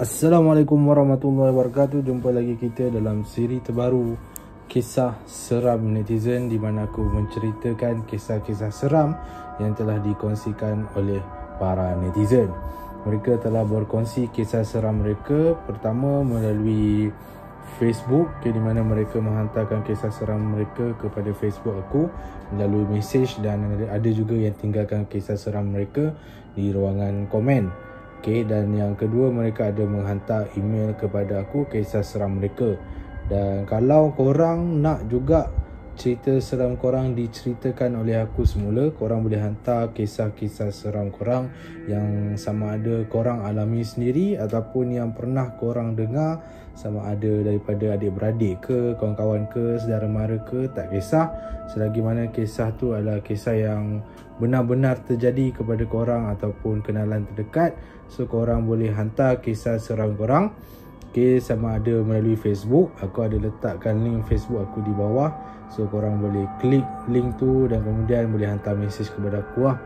Assalamualaikum warahmatullahi wabarakatuh. Jumpa lagi kita dalam siri terbaru Kisah Seram Netizen, di mana aku menceritakan kisah-kisah seram yang telah dikongsikan oleh para netizen. Mereka telah berkongsi kisah seram mereka pertama melalui Facebook, di mana mereka menghantarkan kisah seram mereka kepada Facebook aku melalui mesej, dan ada juga yang tinggalkan kisah seram mereka di ruangan komen. Dan yang kedua, mereka ada menghantar email kepada aku kisah seram mereka. Dan kalau korang nak juga cerita seram korang diceritakan oleh aku semula, korang boleh hantar kisah-kisah seram korang yang sama ada korang alami sendiri ataupun yang pernah korang dengar, sama ada daripada adik-beradik ke, kawan-kawan ke, saudara mara ke, tak kisah, selagi mana kisah tu adalah kisah yang benar-benar terjadi kepada korang ataupun kenalan terdekat. So korang boleh hantar kisah seram korang, sama ada melalui Facebook. Aku ada letakkan link Facebook aku di bawah, so korang boleh klik link tu dan kemudian boleh hantar mesej kepada aku lah.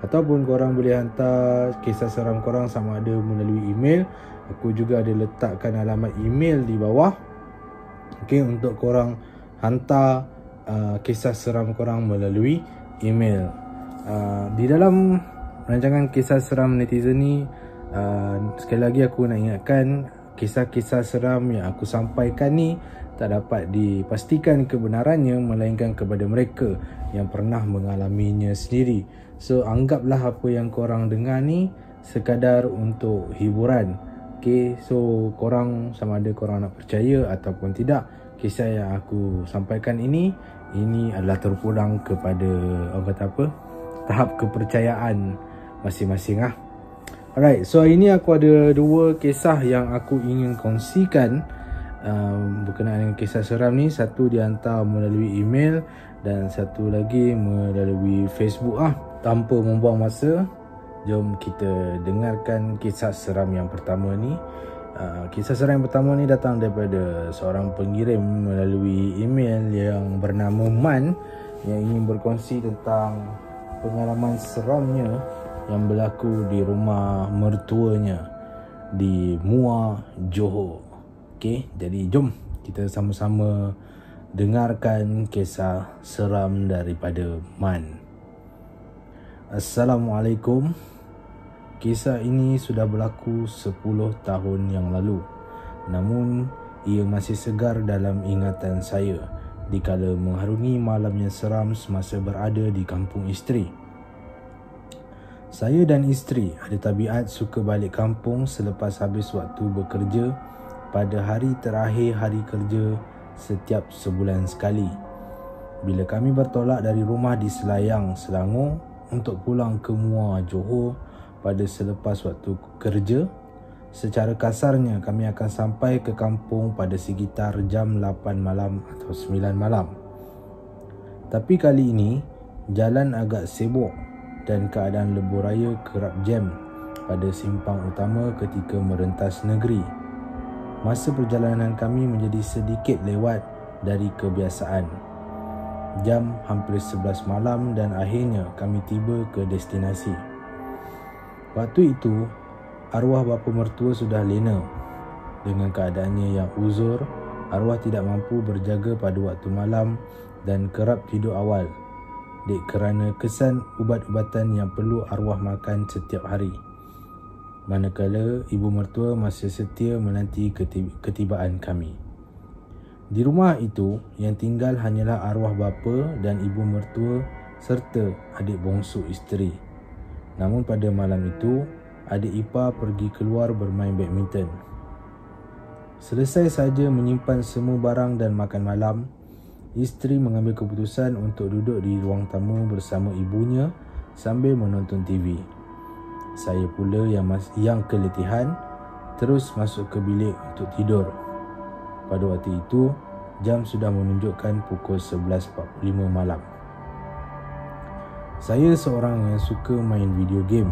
Ataupun korang boleh hantar kisah seram korang sama ada melalui email. Aku juga ada letakkan alamat email di bawah, untuk korang hantar kisah seram korang melalui email. Di dalam rancangan kisah seram netizen ni, sekali lagi aku nak ingatkan, kisah-kisah seram yang aku sampaikan ni tak dapat dipastikan kebenarannya, melainkan kepada mereka yang pernah mengalaminya sendiri. So anggaplah apa yang korang dengar ni sekadar untuk hiburan. So korang sama ada korang nak percaya ataupun tidak, kisah yang aku sampaikan ini adalah terpulang kepada tahap kepercayaan masing-masing lah. Alright, so hari ni aku ada dua kisah yang aku ingin kongsikan berkenaan dengan kisah seram ni. Satu dihantar melalui email dan satu lagi melalui Facebook lah. Tanpa membuang masa, jom kita dengarkan kisah seram yang pertama ni. Kisah seram yang pertama ni datang daripada seorang pengirim melalui email yang bernama Man, yang ingin berkongsi tentang pengalaman seramnya yang berlaku di rumah mertuanya di Muar, Johor. Jadi jom kita sama-sama dengarkan kisah seram daripada Man. Assalamualaikum. Kisah ini sudah berlaku 10 tahun yang lalu. Namun ia masih segar dalam ingatan saya dikala mengharungi malam yang seram semasa berada di kampung isteri. Saya dan isteri ada tabiat suka balik kampung selepas habis waktu bekerja pada hari terakhir hari kerja setiap sebulan sekali. Bila kami bertolak dari rumah di Selayang, Selangor untuk pulang ke Muar, Johor pada selepas waktu kerja, secara kasarnya kami akan sampai ke kampung pada sekitar jam 8 malam atau 9 malam. Tapi kali ini jalan agak sibuk dan keadaan lebuh raya kerap jam pada simpang utama ketika merentas negeri. Masa perjalanan kami menjadi sedikit lewat dari kebiasaan. Jam hampir 11 malam dan akhirnya kami tiba ke destinasi. Waktu itu, arwah bapa mertua sudah lena. Dengan keadaannya yang uzur, arwah tidak mampu berjaga pada waktu malam dan kerap tidur awal, kerana kesan ubat-ubatan yang perlu arwah makan setiap hari. Manakala ibu mertua masih setia menanti ketibaan kami. Di rumah itu, yang tinggal hanyalah arwah bapa dan ibu mertua serta adik bongsu isteri. Namun pada malam itu, adik ipar pergi keluar bermain badminton. Selesai saja menyimpan semua barang dan makan malam, isteri mengambil keputusan untuk duduk di ruang tamu bersama ibunya sambil menonton TV. Saya pula yang keletihan terus masuk ke bilik untuk tidur. Pada waktu itu, jam sudah menunjukkan pukul 11.45 malam. Saya seorang yang suka main video game.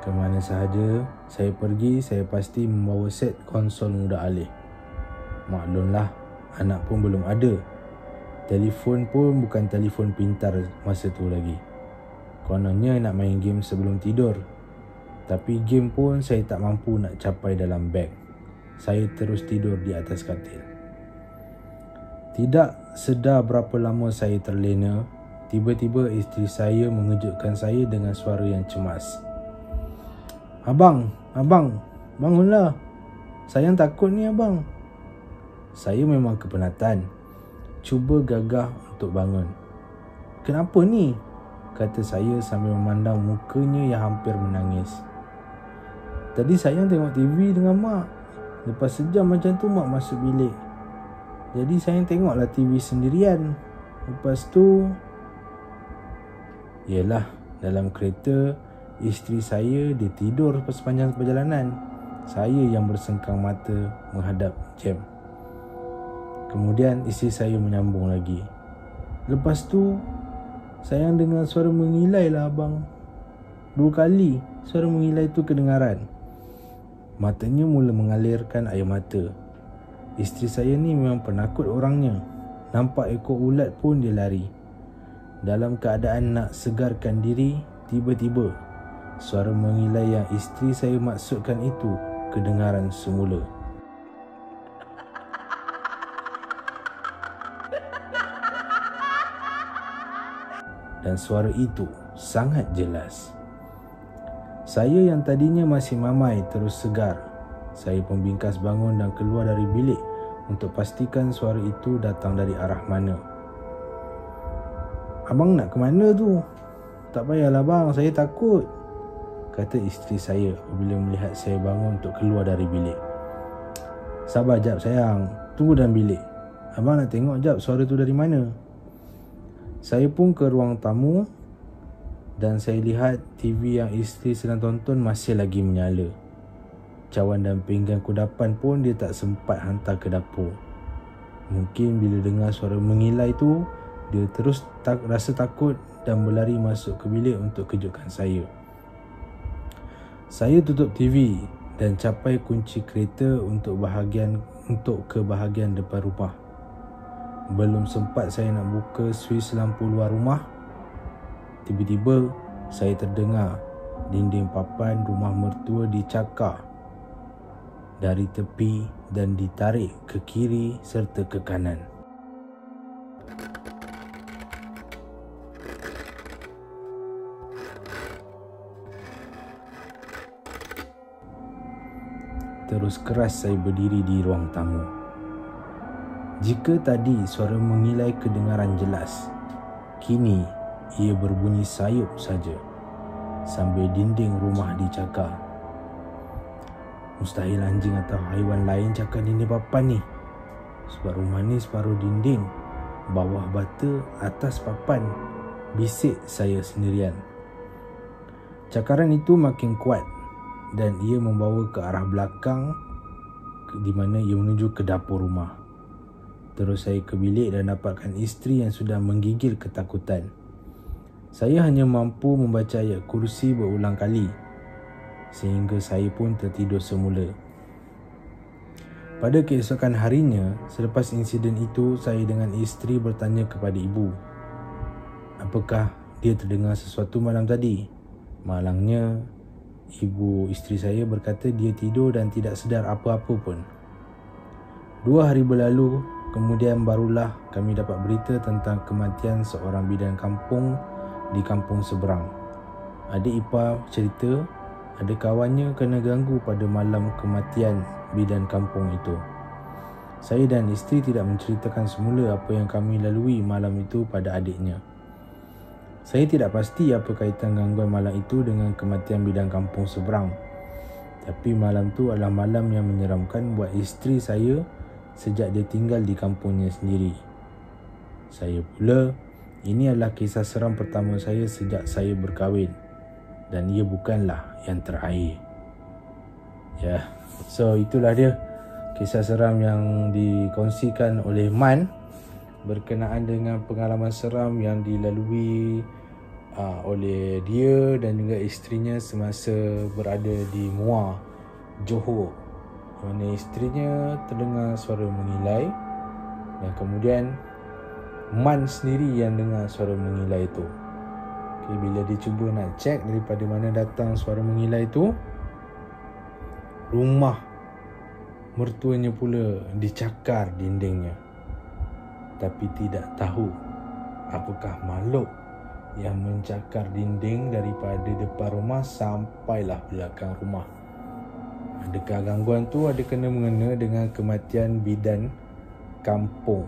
Ke mana sahaja saya pergi, saya pasti membawa set konsol muda alih. Maklumlah, anak pun belum ada. Telefon pun bukan telefon pintar masa tu lagi. Kononnya nak main game sebelum tidur. Tapi game pun saya tak mampu nak capai dalam beg. Saya terus tidur di atas katil. Tidak sedar berapa lama saya terlena, tiba-tiba isteri saya mengejutkan saya dengan suara yang cemas. Abang, bangunlah. Sayang takut ni abang. Saya memang kepenatan. Cuba gagah untuk bangun. Kenapa ni? Kata saya sambil memandang mukanya yang hampir menangis. Tadi sayang tengok TV dengan mak. Lepas sejam macam tu mak masuk bilik. Jadi sayang tengoklah TV sendirian. Lepas tu, yelah, dalam kereta isteri saya dia tidur sepanjang perjalanan. Saya yang bersengkang mata menghadap jam. Kemudian isteri saya menyambung lagi. Lepas tu sayang dengar suara mengilai lah abang. 2 kali suara mengilai tu kedengaran. Matanya mula mengalirkan air mata. Isteri saya ni memang penakut orangnya. Nampak ekor ulat pun dia lari. Dalam keadaan nak segarkan diri, tiba-tiba suara mengilai yang isteri saya maksudkan itu kedengaran semula. Dan suara itu sangat jelas. Saya yang tadinya masih mamai terus segar. Saya pun bingkas bangun dan keluar dari bilik untuk pastikan suara itu datang dari arah mana. Abang nak ke mana tu? Tak payahlah bang, saya takut, kata isteri saya bila melihat saya bangun untuk keluar dari bilik. Sabar jap sayang, tunggu dalam bilik. Abang nak tengok jap suara tu dari mana. Saya pun ke ruang tamu dan saya lihat TV yang isteri sedang tonton masih lagi menyala. Cawan dan pinggan kudapan pun dia tak sempat hantar ke dapur. Mungkin bila dengar suara mengilai tu, dia terus rasa takut dan berlari masuk ke bilik untuk kejutkan saya. Saya tutup TV dan capai kunci kereta untuk ke bahagian depan rumah. Belum sempat saya nak buka suis lampu luar rumah, tiba-tiba saya terdengar dinding papan rumah mertua dicakar dari tepi dan ditarik ke kiri serta ke kanan. Terus keras saya berdiri di ruang tamu. Jika tadi suara mengilai kedengaran jelas, kini ia berbunyi sayup saja sambil dinding rumah dicakar. Mustahil anjing atau haiwan lain cakar dinding papan ni. Sebab rumah ni separuh dinding, bawah bata, atas papan, bisik saya sendirian. Cakaran itu makin kuat dan ia membawa ke arah belakang di mana ia menuju ke dapur rumah. Terus saya ke bilik dan dapatkan isteri yang sudah menggigil ketakutan. Saya hanya mampu membaca ayat kursi berulang kali sehingga saya pun tertidur semula. Pada keesokan harinya, selepas insiden itu, saya dengan isteri bertanya kepada ibu, apakah dia terdengar sesuatu malam tadi? Malangnya, isteri saya berkata dia tidur dan tidak sedar apa-apa pun. 2 hari berlalu, kemudian barulah kami dapat berita tentang kematian seorang bidan kampung di kampung seberang. Adik ipar cerita ada kawannya kena ganggu pada malam kematian bidan kampung itu. Saya dan isteri tidak menceritakan semula apa yang kami lalui malam itu pada adiknya. Saya tidak pasti apa kaitan gangguan malam itu dengan kematian bidan kampung seberang. Tapi malam tu adalah malam yang menyeramkan buat isteri saya sejak dia tinggal di kampungnya sendiri. Saya pula, ini adalah kisah seram pertama saya sejak saya berkahwin dan ia bukanlah yang terakhir. Ya, so itulah dia kisah seram yang dikongsikan oleh Man berkenaan dengan pengalaman seram yang dilalui oleh dia dan juga isterinya semasa berada di Muar, Johor. Mana isterinya terdengar suara mengilai dan kemudian Man sendiri yang dengar suara mengilai itu. Bila dia cuba nak cek daripada mana datang suara mengilai tu, rumah mertuanya pula dicakar dindingnya. Tapi tidak tahu apakah makhluk yang mencakar dinding daripada depan rumah sampailah belakang rumah. Adakah gangguan tu ada kena-mengena dengan kematian bidan kampung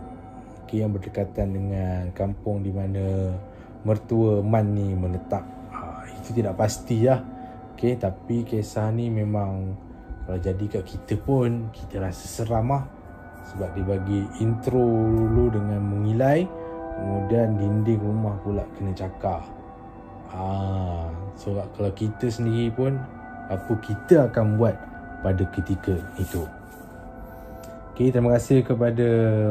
yang berdekatan dengan kampung di mana mertua Man ni menetap? Itu tidak pasti lah. Tapi kisah ni memang kalau jadi kat kita pun kita rasa seram lah. Sebab dia bagi intro dulu dengan mengilai, kemudian dinding rumah pula kena cakar. So kalau kita sendiri pun, apa kita akan buat pada ketika itu? Terima kasih kepada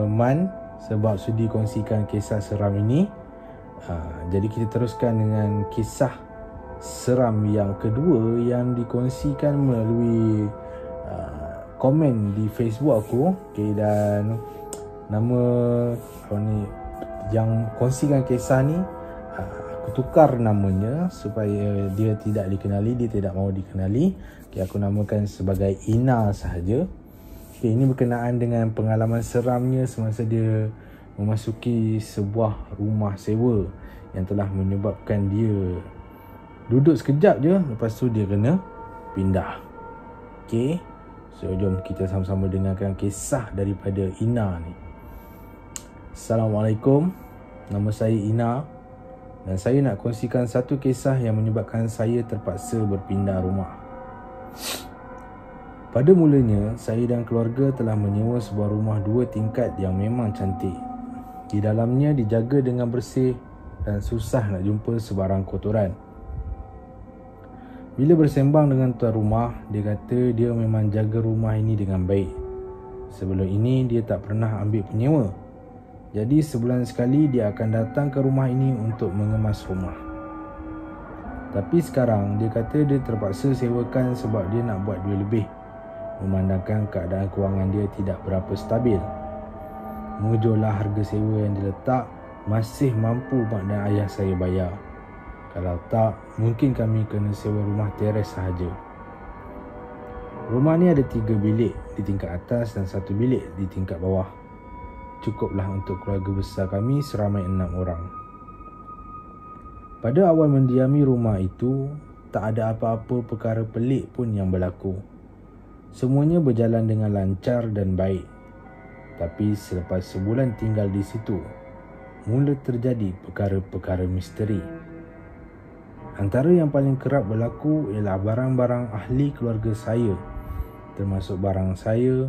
Man sebab sudi kongsikan kisah seram ini. Jadi kita teruskan dengan kisah seram yang kedua yang dikongsikan melalui komen di Facebook aku. Dan nama yang kongsikan kisah ni, aku tukar namanya supaya dia tidak dikenali, dia tidak mahu dikenali. Aku namakan sebagai Ina sahaja. Ini berkenaan dengan pengalaman seramnya semasa dia memasuki sebuah rumah sewa yang telah menyebabkan dia duduk sekejap je, lepas tu dia kena pindah. So jom kita sama-sama dengarkan kisah daripada Ina ni. Assalamualaikum, nama saya Ina dan saya nak kongsikan satu kisah yang menyebabkan saya terpaksa berpindah rumah. Pada mulanya, saya dan keluarga telah menyewa sebuah rumah 2 tingkat yang memang cantik. Di dalamnya dijaga dengan bersih dan susah nak jumpa sebarang kotoran. Bila bersembang dengan tuan rumah, dia kata dia memang jaga rumah ini dengan baik. Sebelum ini dia tak pernah ambil penyewa. Jadi sebulan sekali dia akan datang ke rumah ini untuk mengemas rumah. Tapi sekarang dia kata dia terpaksa sewakan sebab dia nak buat duit lebih, memandangkan keadaan kewangan dia tidak berapa stabil. Mujurlah harga sewa yang diletak masih mampu mak dan ayah saya bayar. Kalau tak, mungkin kami kena sewa rumah teres sahaja. Rumah ni ada 3 bilik di tingkat atas dan 1 bilik di tingkat bawah. Cukuplah untuk keluarga besar kami seramai 6 orang. Pada awal mendiami rumah itu, tak ada apa-apa perkara pelik pun yang berlaku. Semuanya berjalan dengan lancar dan baik. Tapi selepas sebulan tinggal di situ, mula terjadi perkara-perkara misteri. Antara yang paling kerap berlaku ialah barang-barang ahli keluarga saya, termasuk barang saya,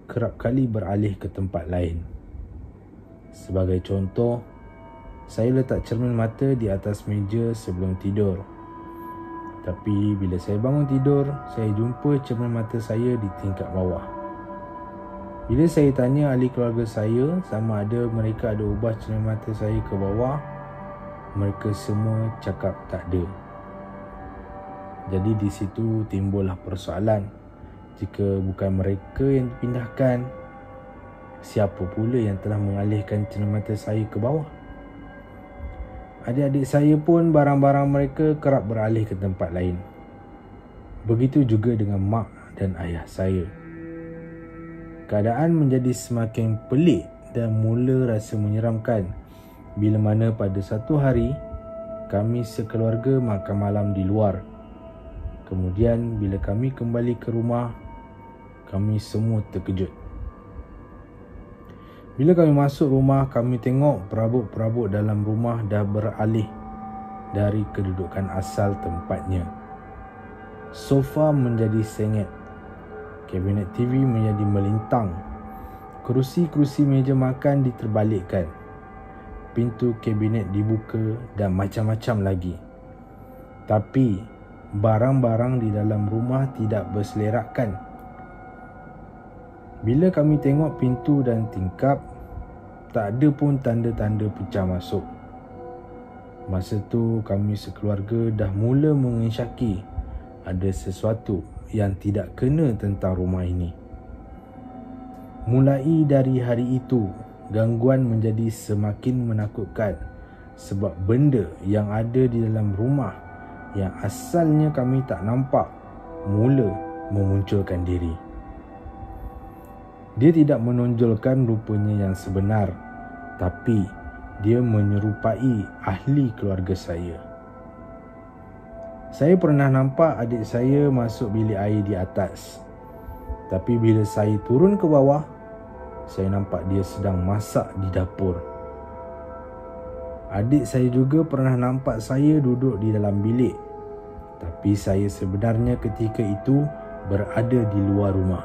kerap kali beralih ke tempat lain. Sebagai contoh, saya letak cermin mata di atas meja sebelum tidur. Tapi bila saya bangun tidur, saya jumpa cermin mata saya di tingkat bawah. Bila saya tanya ahli keluarga saya sama ada mereka ada ubah cermin mata saya ke bawah, mereka semua cakap tak ada. Jadi di situ timbullah persoalan. Jika bukan mereka yang dipindahkan, siapa pula yang telah mengalihkan cermin mata saya ke bawah? Adik-adik saya pun barang-barang mereka kerap beralih ke tempat lain. Begitu juga dengan mak dan ayah saya. Keadaan menjadi semakin pelik dan mula rasa menyeramkan bila mana pada satu hari kami sekeluarga makan malam di luar. Kemudian bila kami kembali ke rumah, kami semua terkejut. Bila kami masuk rumah, kami tengok perabot-perabot dalam rumah dah beralih dari kedudukan asal tempatnya. Sofa menjadi sengit, kabinet TV menjadi melintang, kerusi-kerusi meja makan diterbalikkan, pintu kabinet dibuka dan macam-macam lagi. Tapi barang-barang di dalam rumah tidak berselerakkan. Bila kami tengok pintu dan tingkap, tak ada pun tanda-tanda pecah masuk. Masa tu kami sekeluarga dah mula mengisyaki ada sesuatu yang tidak kena tentang rumah ini. Mulai dari hari itu, gangguan menjadi semakin menakutkan sebab benda yang ada di dalam rumah yang asalnya kami tak nampak mula memunculkan diri. Dia tidak menonjolkan rupanya yang sebenar, tapi dia menyerupai ahli keluarga saya. Saya pernah nampak adik saya masuk bilik air di atas. Tapi bila saya turun ke bawah, saya nampak dia sedang masak di dapur. Adik saya juga pernah nampak saya duduk di dalam bilik. Tapi saya sebenarnya ketika itu berada di luar rumah.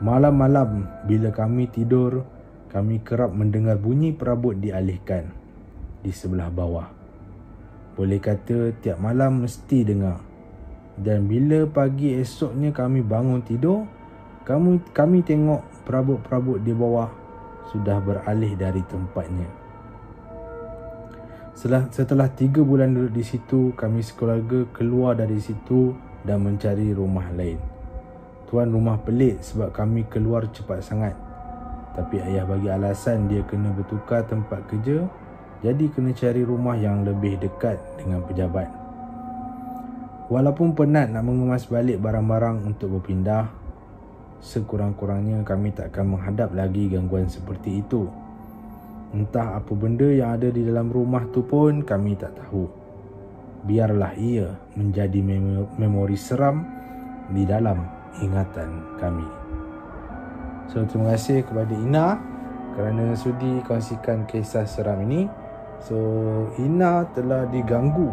Malam-malam bila kami tidur, kami kerap mendengar bunyi perabot dialihkan di sebelah bawah. Boleh kata tiap malam mesti dengar. Dan bila pagi esoknya kami bangun tidur, kami tengok perabot-perabot di bawah sudah beralih dari tempatnya. Setelah 3 bulan duduk di situ, kami sekeluarga keluar dari situ dan mencari rumah lain. Tuan rumah pelik sebab kami keluar cepat sangat. Tapi ayah bagi alasan dia kena bertukar tempat kerja, jadi kena cari rumah yang lebih dekat dengan pejabat. Walaupun penat nak mengemas balik barang-barang untuk berpindah, sekurang-kurangnya kami takkan menghadap lagi gangguan seperti itu. Entah apa benda yang ada di dalam rumah tu pun kami tak tahu. Biarlah ia menjadi memori seram di dalam ingatan kami. So, terima kasih kepada Ina kerana sudi kongsikan kisah seram ini. So, Ina telah diganggu.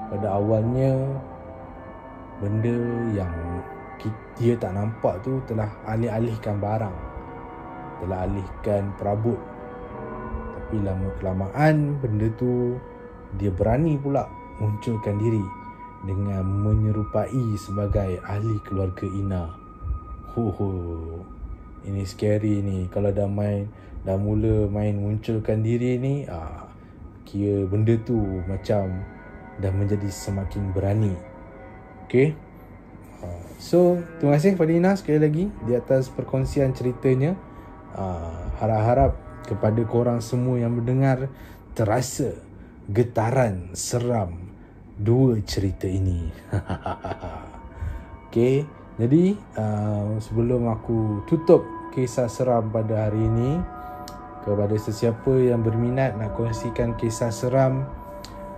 Pada awalnya, benda yang dia tak nampak tu telah alih-alihkan barang, telah alihkan perabot. Tapi lama-kelamaan benda tu dia berani pula munculkan diri dengan menyerupai sebagai ahli keluarga Ina. Ini scary ni. Kalau dah mula main munculkan diri ni, kira benda tu macam dah menjadi semakin berani. Okay. So, terima kasih kepada Ina sekali lagi di atas perkongsian ceritanya. Harap-harap kepada korang semua yang mendengar terasa getaran seram 2 cerita ini. Okay. Jadi, sebelum aku tutup kisah seram pada hari ini, kepada sesiapa yang berminat nak kongsikan kisah seram,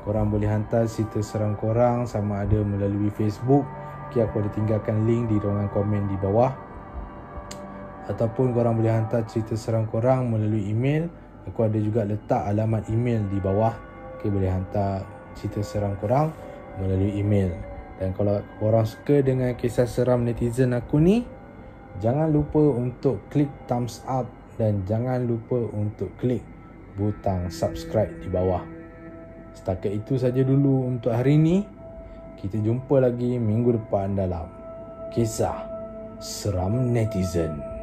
korang boleh hantar cerita seram korang sama ada melalui Facebook. Okay, aku ada tinggalkan link di ruangan komen di bawah. Ataupun korang boleh hantar cerita seram korang melalui email. Aku ada juga letak alamat email di bawah. Okay, boleh hantar cerita seram korang melalui email. Dan kalau korang suka dengan kisah seram netizen aku ni, jangan lupa untuk klik thumbs up dan jangan lupa untuk klik butang subscribe di bawah. Setakat itu saja dulu untuk hari ini. Kita jumpa lagi minggu depan dalam Kisah Seram Netizen.